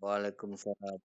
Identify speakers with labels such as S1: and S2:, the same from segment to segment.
S1: Waalaikumsalam.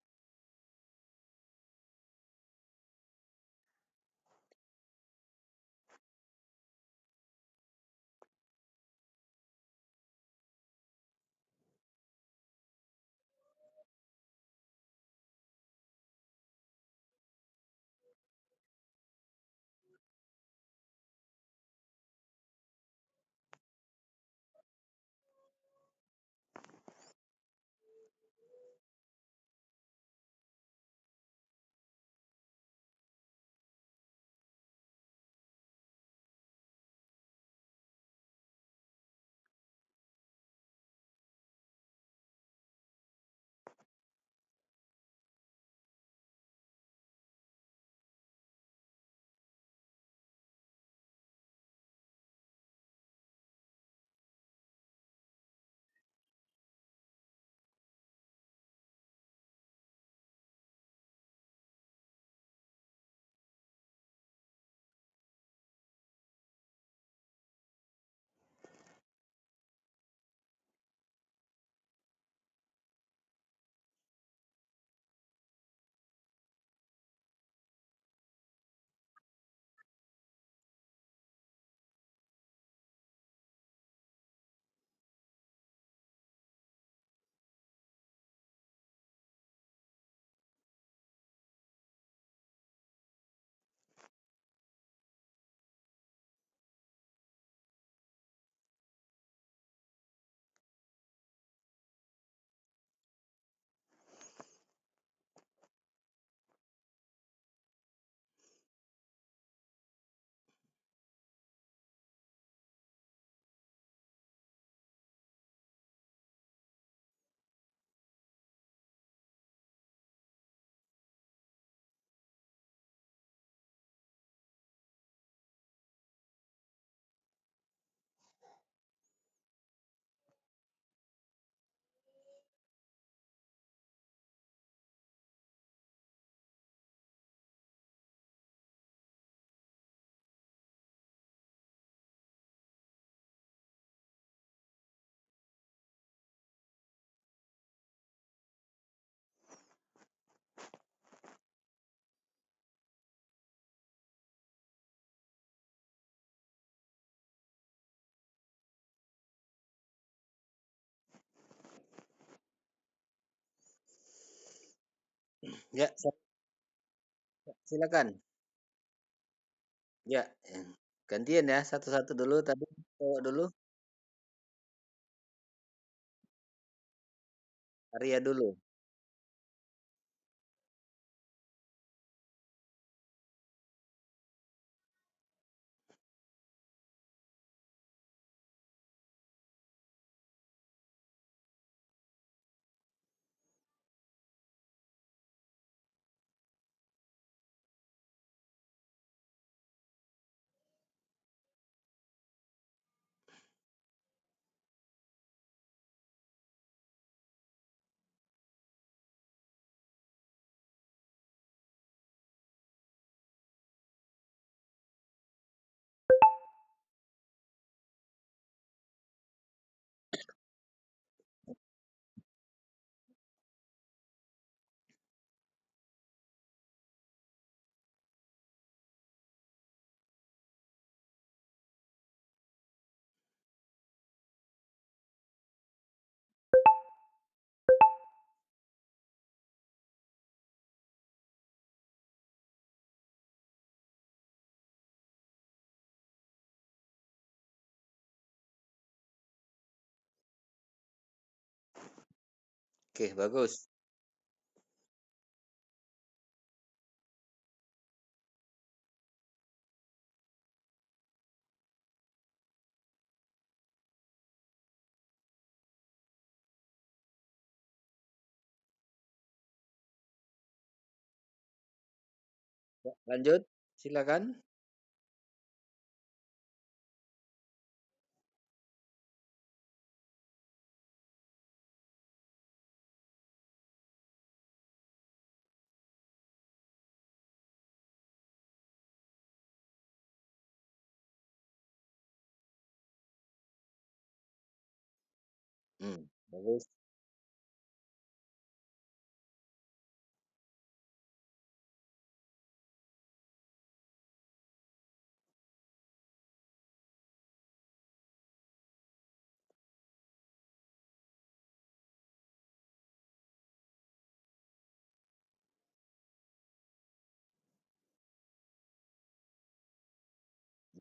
S1: Ya, silakan. Ya, gantian ya, satu-satu dulu tadi cowok dulu, Arya dulu. Oke, bagus. Ya, lanjut, silakan. Bagus.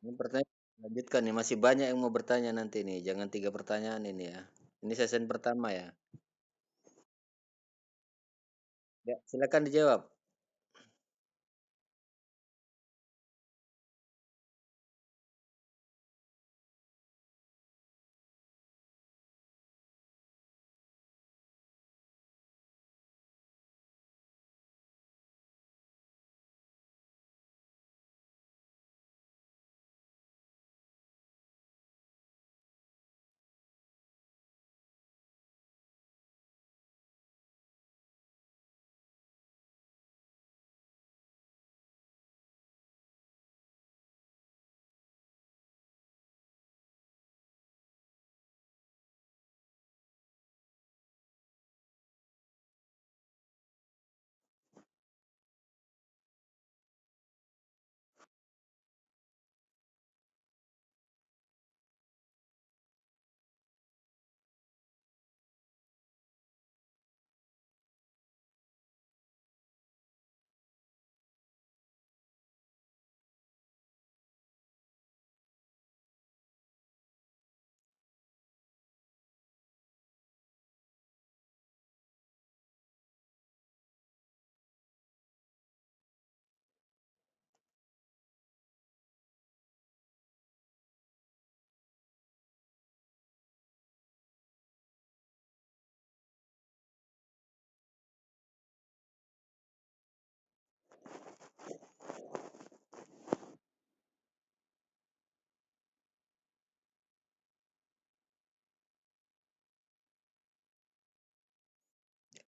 S1: Ini pertanyaan lanjutkan nih, masih banyak yang mau bertanya nanti nih, jangan 3 pertanyaan ini ya. Ini session pertama ya. Ya, silakan dijawab.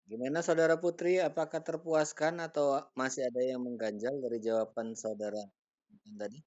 S1: Gimana Saudara Putri, apakah terpuaskan atau masih ada yang mengganjal dari jawaban saudara tadi?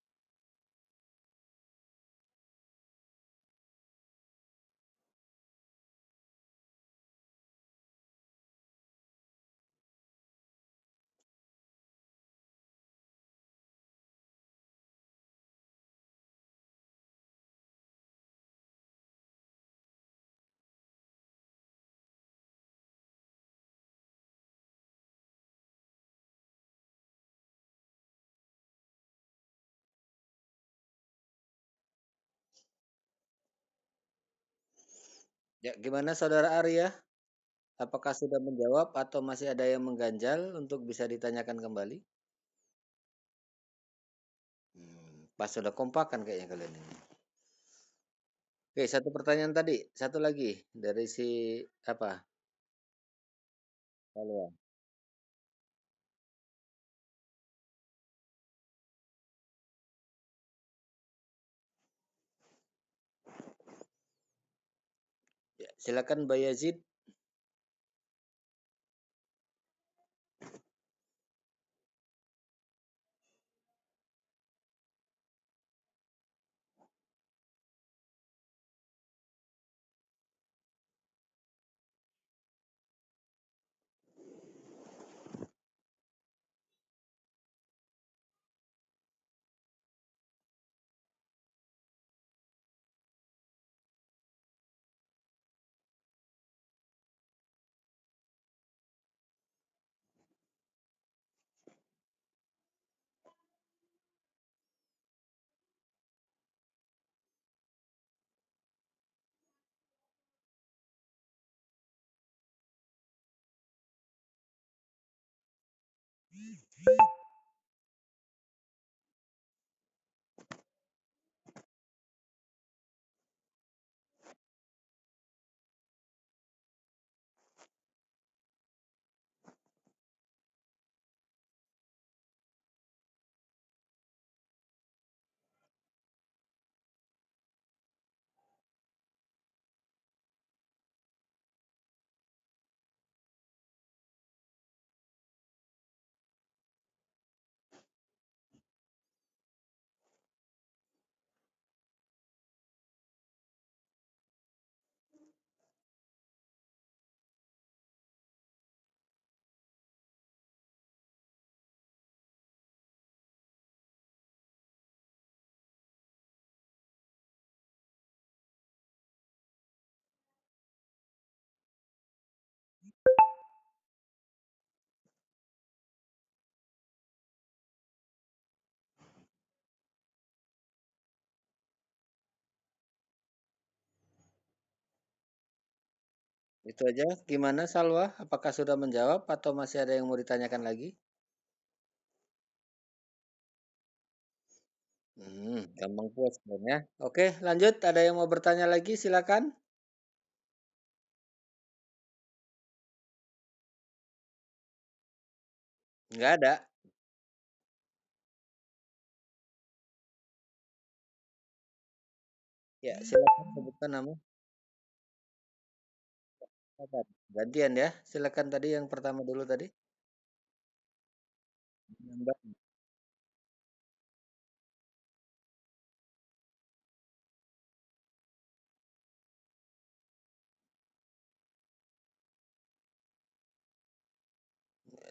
S1: Ya, gimana Saudara Arya? Apakah sudah menjawab atau masih ada yang mengganjal untuk bisa ditanyakan kembali? Pas sudah kompak kan kayaknya kalian ini. Oke, satu pertanyaan tadi, satu lagi dari si apa? Halo. Ya, silakan Bayazid. Itu aja. Gimana Salwa? Apakah sudah menjawab atau masih ada yang mau ditanyakan lagi? Gampang puas sebenarnya. Oke, lanjut. Ada yang mau bertanya lagi? Silakan. Nggak ada. Ya, silakan sebutkan nama. Silakan. Gantian ya. Silakan tadi yang pertama dulu tadi. Mbak.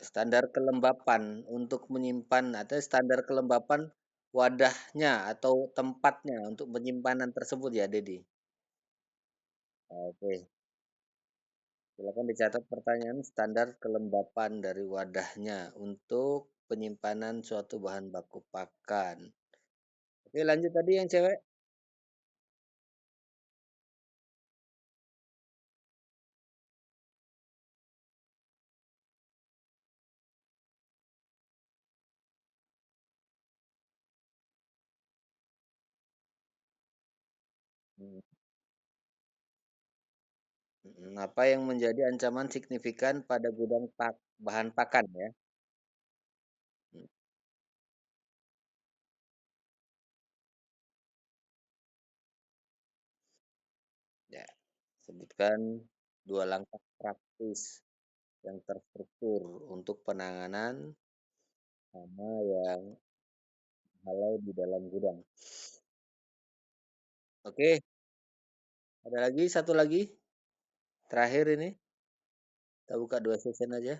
S1: Standar kelembapan untuk menyimpan atau standar kelembapan wadahnya atau tempatnya untuk penyimpanan tersebut ya, Dedi. Oke, silakan dicatat pertanyaan standar kelembapan dari wadahnya untuk penyimpanan suatu bahan baku pakan. Oke, lanjut tadi yang cewek. Hmm, Apa yang menjadi ancaman signifikan pada gudang bahan pakan ya? Hmm, Ya, sebutkan dua langkah praktis yang terstruktur untuk penanganan hama yang halau di dalam gudang. Oke, ada lagi satu lagi terakhir ini. Kita buka dua session aja.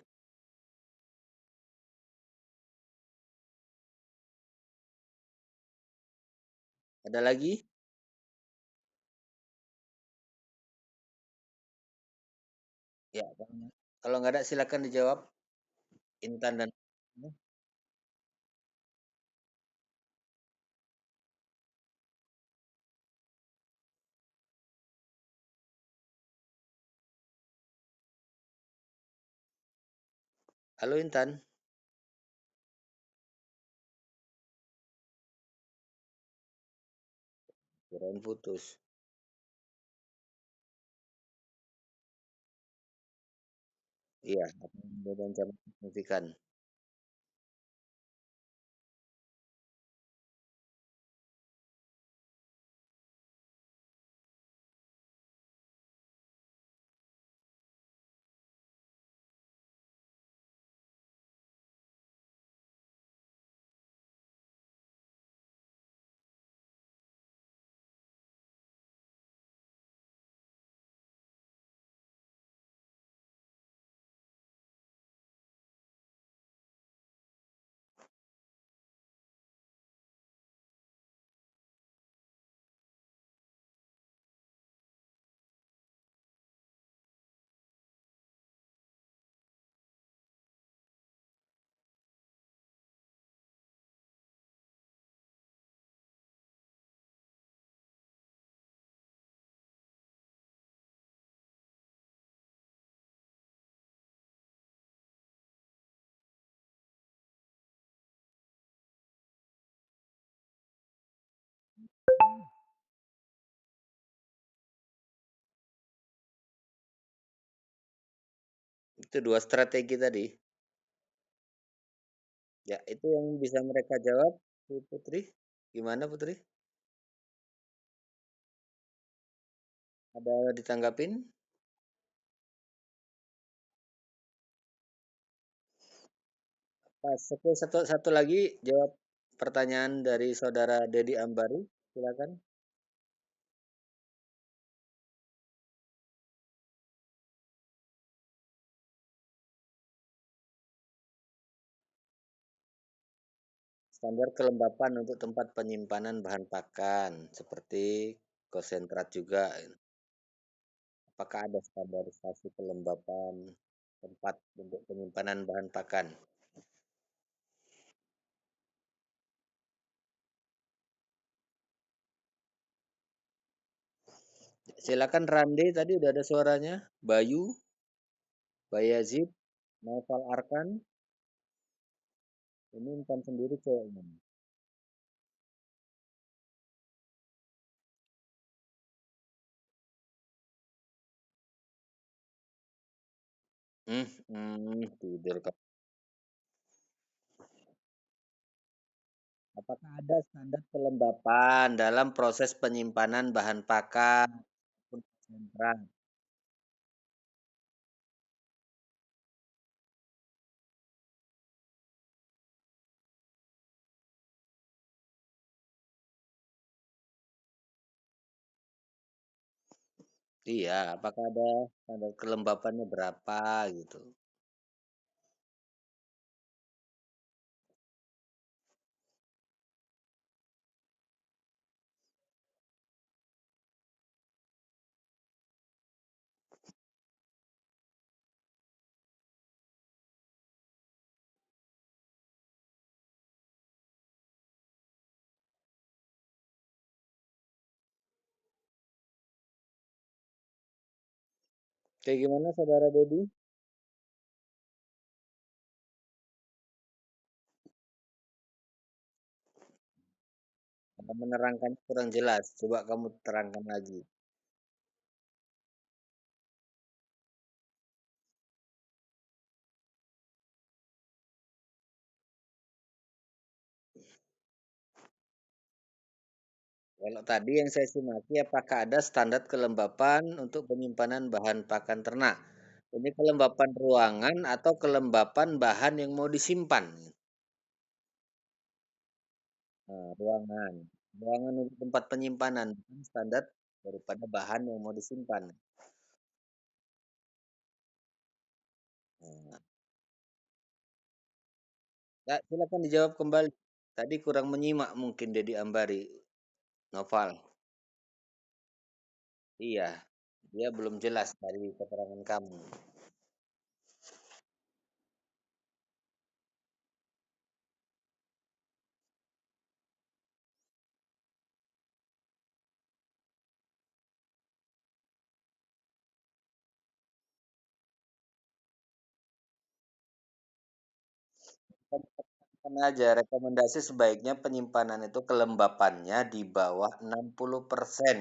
S1: Ada lagi? Ya, kalau nggak ada silakan dijawab Intan dan Halo Intan, kirain putus. Iya, apa yang menjadi ancaman signifikan? Itu dua strategi tadi. Ya, itu yang bisa mereka jawab, Bu Putri. Gimana Putri? Ada ditanggapin? Pas. Oke, satu lagi jawab pertanyaan dari saudara Dedi Ambari. Silakan. Standar kelembapan untuk tempat penyimpanan bahan pakan seperti konsentrat juga. Apakah ada standarisasi kelembapan tempat untuk penyimpanan bahan pakan? Silakan Rande, tadi udah ada suaranya. Bayu, Bayazid, Naufal Arkan. Ini Intan sendiri kayaknya. Tidur. Apakah ada standar kelembapan dalam proses penyimpanan bahan pakan ataupun konsentrat? Iya, apakah ada standar kelembapannya berapa gitu? Kayak gimana Saudara Dedi? Menerangkannya kurang jelas. Coba kamu terangkan lagi. Kalau tadi yang saya simaki, apakah ada standar kelembapan untuk penyimpanan bahan pakan ternak? Ini kelembapan ruangan atau kelembapan bahan yang mau disimpan? Nah, ruangan. Ruangan untuk tempat penyimpanan, bukan standar daripada bahan yang mau disimpan. Nah, ya, silakan dijawab kembali. Tadi kurang menyimak mungkin Dedi Ambari, Noval. Iya, dia belum jelas dari keterangan kamu. Kan aja rekomendasi sebaiknya penyimpanan itu kelembapannya di bawah 60%.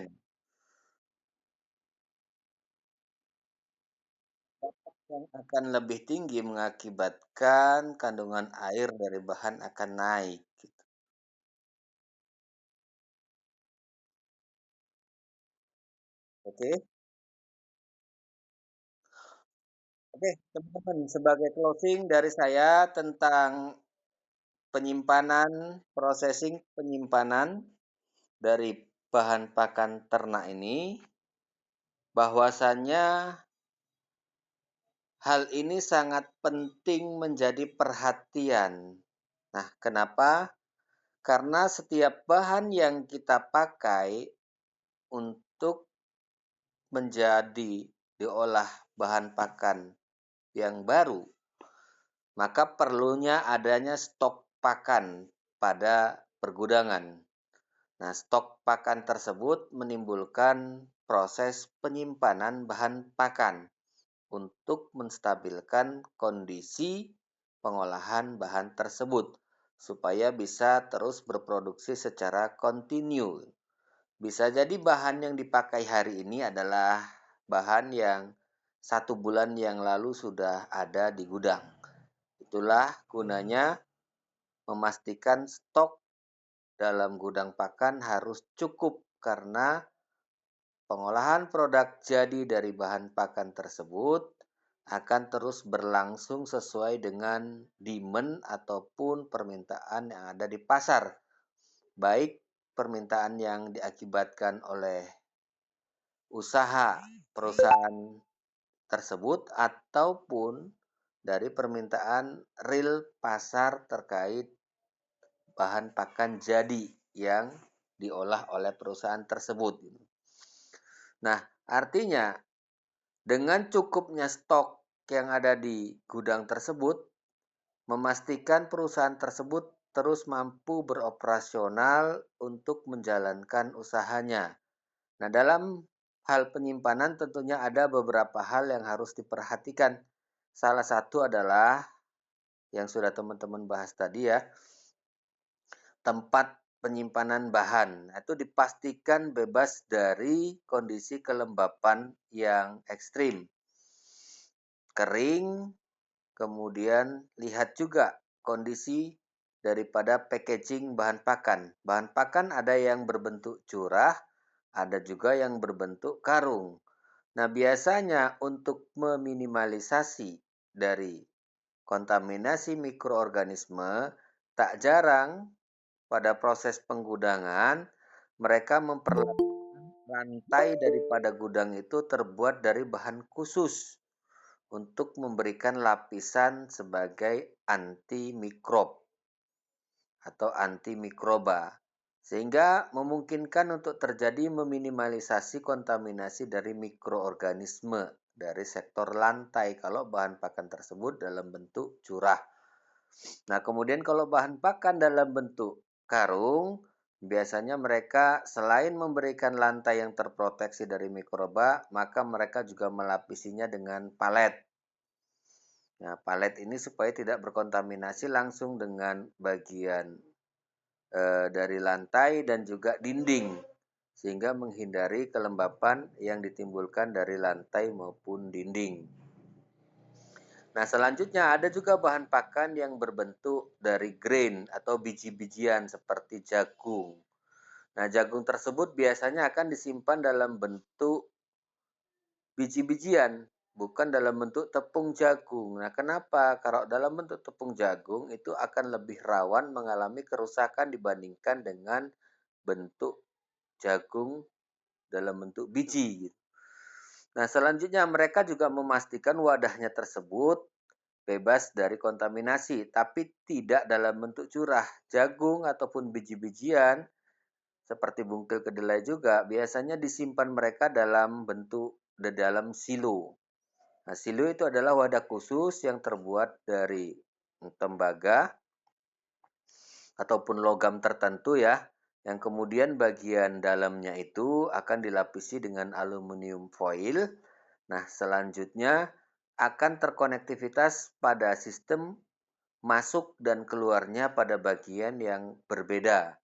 S1: Yang akan lebih tinggi mengakibatkan kandungan air dari bahan akan naik. Gitu. Oke, oke, teman-teman, sebagai closing dari saya tentang penyimpanan, processing penyimpanan dari bahan pakan ternak ini, bahwasannya hal ini sangat penting menjadi perhatian. Nah, kenapa? Karena setiap bahan yang kita pakai untuk menjadi diolah bahan pakan yang baru, maka perlunya adanya stok pakan pada pergudangan. Nah, stok pakan tersebut menimbulkan proses penyimpanan bahan pakan untuk menstabilkan kondisi pengolahan bahan tersebut supaya bisa terus berproduksi secara kontinu. Bisa jadi bahan yang dipakai hari ini adalah bahan yang 1 bulan yang lalu sudah ada di gudang. Itulah gunanya memastikan stok dalam gudang pakan harus cukup karena pengolahan produk jadi dari bahan pakan tersebut akan terus berlangsung sesuai dengan demand ataupun permintaan yang ada di pasar. Baik permintaan yang diakibatkan oleh usaha perusahaan tersebut ataupun dari permintaan real pasar terkait bahan pakan jadi yang diolah oleh perusahaan tersebut. Nah, artinya dengan cukupnya stok yang ada di gudang tersebut, memastikan perusahaan tersebut terus mampu beroperasional untuk menjalankan usahanya. Nah, dalam hal penyimpanan tentunya ada beberapa hal yang harus diperhatikan. Salah satu adalah yang sudah teman-teman bahas tadi ya, tempat penyimpanan bahan. Itu dipastikan bebas dari kondisi kelembapan yang ekstrim. Kering, kemudian lihat juga kondisi daripada packaging bahan pakan. Bahan pakan ada yang berbentuk curah, ada juga yang berbentuk karung. Nah, biasanya untuk meminimalisasi dari kontaminasi mikroorganisme, tak jarang pada proses penggudangan mereka memperlakukan rantai daripada gudang itu terbuat dari bahan khusus untuk memberikan lapisan sebagai anti mikrob atau anti mikroba, sehingga memungkinkan untuk terjadi meminimalisasi kontaminasi dari mikroorganisme dari sektor lantai kalau bahan pakan tersebut dalam bentuk curah. Nah, kemudian kalau bahan pakan dalam bentuk karung, biasanya mereka selain memberikan lantai yang terproteksi dari mikroba, maka mereka juga melapisinya dengan palet. Nah, palet ini supaya tidak berkontaminasi langsung dengan bagian dari lantai dan juga dinding, sehingga menghindari kelembapan yang ditimbulkan dari lantai maupun dinding. Nah, selanjutnya ada juga bahan pakan yang berbentuk dari grain atau biji-bijian seperti jagung. Nah, jagung tersebut biasanya akan disimpan dalam bentuk biji-bijian, bukan dalam bentuk tepung jagung. Nah, kenapa? Kalau dalam bentuk tepung jagung itu akan lebih rawan mengalami kerusakan dibandingkan dengan bentuk jagung dalam bentuk biji. Nah, selanjutnya mereka juga memastikan wadahnya tersebut bebas dari kontaminasi, tapi tidak dalam bentuk curah. Jagung ataupun biji-bijian seperti bungkil kedelai juga biasanya disimpan mereka dalam bentuk dalam silo. Nah, silo itu adalah wadah khusus yang terbuat dari tembaga ataupun logam tertentu ya, yang kemudian bagian dalamnya itu akan dilapisi dengan aluminium foil. Nah, selanjutnya akan terkonektivitas pada sistem masuk dan keluarnya pada bagian yang berbeda.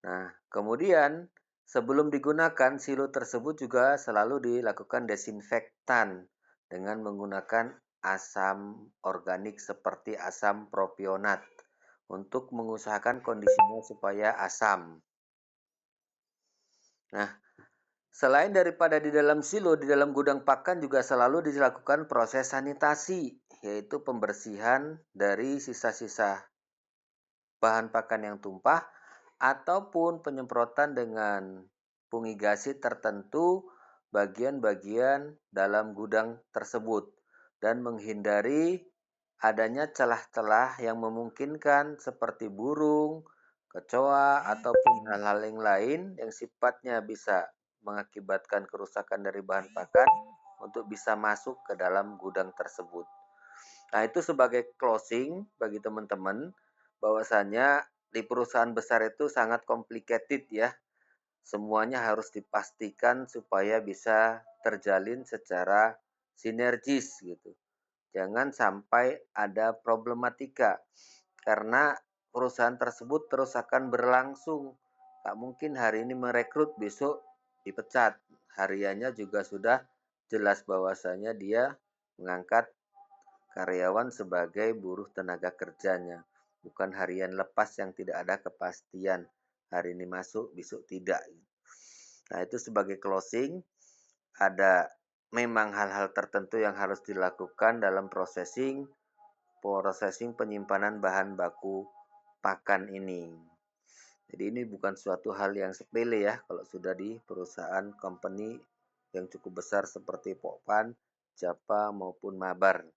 S1: Nah, kemudian sebelum digunakan, silo tersebut juga selalu dilakukan desinfektan dengan menggunakan asam organik seperti asam propionat untuk mengusahakan kondisinya supaya asam. Nah, selain daripada di dalam silo, di dalam gudang pakan juga selalu dilakukan proses sanitasi, yaitu pembersihan dari sisa-sisa bahan pakan yang tumpah ataupun penyemprotan dengan fumigasi tertentu bagian-bagian dalam gudang tersebut dan menghindari adanya celah-celah yang memungkinkan seperti burung, kecoa, ataupun hal-hal yang lain yang sifatnya bisa mengakibatkan kerusakan dari bahan pakan untuk bisa masuk ke dalam gudang tersebut. Nah, itu sebagai closing bagi teman-teman bahwasanya di perusahaan besar itu sangat complicated ya. Semuanya harus dipastikan supaya bisa terjalin secara sinergis gitu. Jangan sampai ada problematika karena perusahaan tersebut terus akan berlangsung. Tak mungkin hari ini merekrut, besok dipecat. Hariannya juga sudah jelas bahwasanya dia mengangkat karyawan sebagai buruh tenaga kerjanya, bukan harian lepas yang tidak ada kepastian. Hari ini masuk, besok tidak. Nah, itu sebagai closing, ada memang hal-hal tertentu yang harus dilakukan dalam processing penyimpanan bahan baku pakan ini. Jadi ini bukan suatu hal yang sepele ya kalau sudah di perusahaan company yang cukup besar seperti Pokpan, Japa maupun Mabar.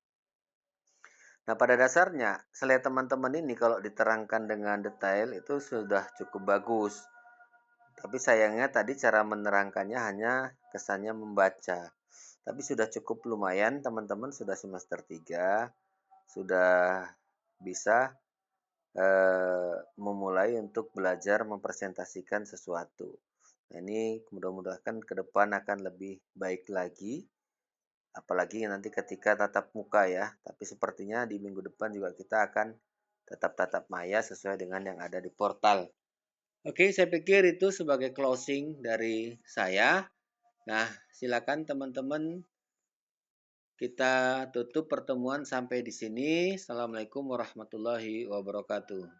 S1: Nah, pada dasarnya, slide teman-teman ini kalau diterangkan dengan detail itu sudah cukup bagus. Tapi sayangnya tadi cara menerangkannya hanya kesannya membaca. Tapi sudah cukup lumayan teman-teman sudah semester 3, sudah bisa memulai untuk belajar mempresentasikan sesuatu. Nah, ini mudah-mudahan ke depan akan lebih baik lagi, apalagi nanti ketika tatap muka ya. Tapi sepertinya di minggu depan juga kita akan tetap tatap maya sesuai dengan yang ada di portal. Oke, saya pikir itu sebagai closing dari saya. Nah, silakan teman-teman kita tutup pertemuan sampai di sini. Assalamualaikum warahmatullahi wabarakatuh.